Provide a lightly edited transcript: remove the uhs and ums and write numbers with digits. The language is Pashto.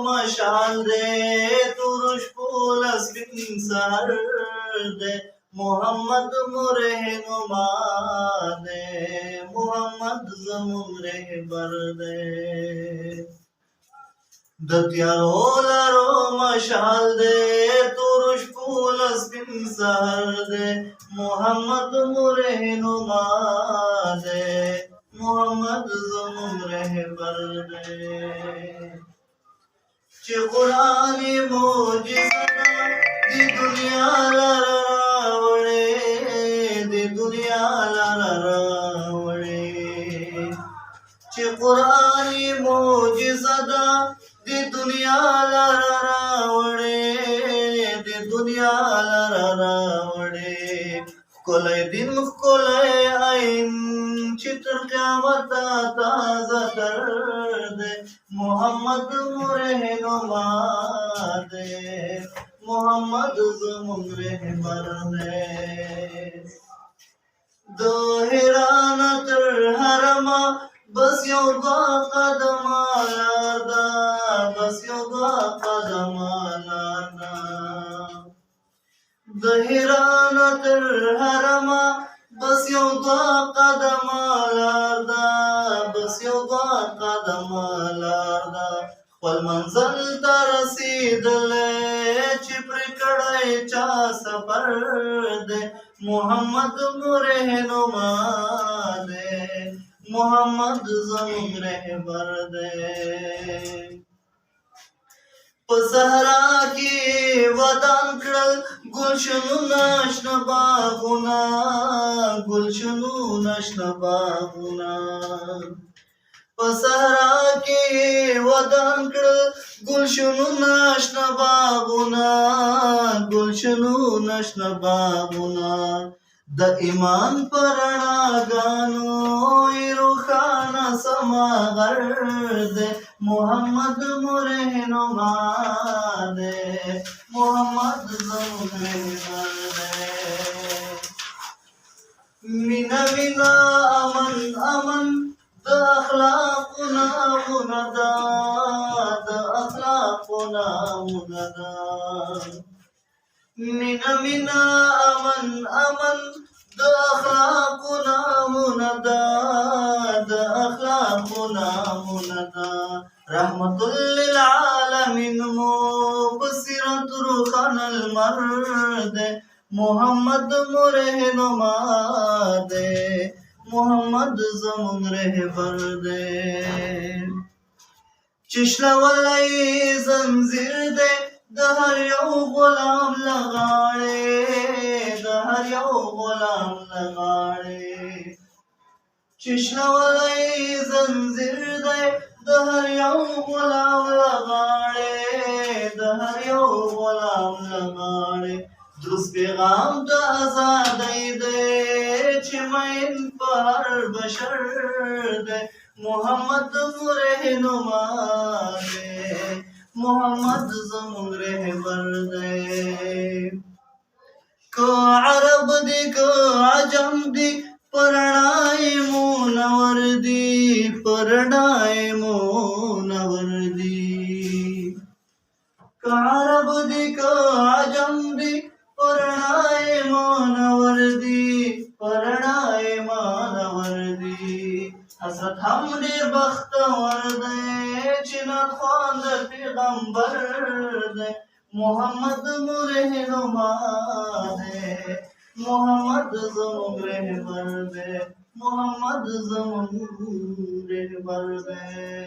مشعل دے ترش پول اسکن سہر دے محمد مرہنما دے محمد زمون رہبر دے دتیارو لارو مشعل دے ترش پول اسکن سہر دے محمد مرہنما دے محمد زمون رہبر دے چه قرآنی موجزنا دی دنیا لراوڑے دی دنیا لراوڑے چه قرآنی موجزنا دی دنیا لراوڑے دی دنیا لراوڑے کولای دین کولای آئین چتر قیامت تازہ کر دے محمد مرہنما دے محمد زمون رہبر دے دہران تر حرما بس یو دعا قدم لاردا بس یو دعا قدم لاردا دہران تر حرما بس یو دعا قدم لاردا بس یو دعا قدم لاردا خپل منزل ته رسیدلې چې پرې کړی چا سفر دی محمد مرہنما دی محمد زمون رہبر دی په صحرا کې ودان کړل گلشنونه شنه باغونه گلشنونه شنه باغونه په صحرا کې ودان کړل گلشنونه شنه باغونه گلشنونه شنه باغونه د ایمان په رڼاګانو یې روښانه سماغر دی محمد مرہنما دے محمد زمون رہبر دے مینا مینا امن امن د اخلاقنا مندا د اخلاقنا مندا مینا مینا امن امن د اخلاقنا مندا د اخلاقنا مندا رحمت للعالمین مبصرت رخان المرد محمد مرہنما دے محمد زمون رہبر دے چشنا ولی زنزیر دے دہر یو غلام لغاڑے دہر یو غلام لغاڑے چشنا ولی زنزیر دے دہر یو غلام لغاڑے دہر یو غلام لغاڑے درست پیغام دا آزادی دے چه مین پر بشر دے محمد مرہنما دے محمد زمون رہبر دے کو عرب دی کو عجم دی پرنائی مونور دی پرنائی مونور دی کو عرب دی کو عجم دی پرنائی مونور دی پرنائی مونور دی حضرت ہم دیر بختور دے چنات خوان در پیغمبر دے محمد مرہنما دے محمد زمون رہبر دے محمد زمون رہبر دے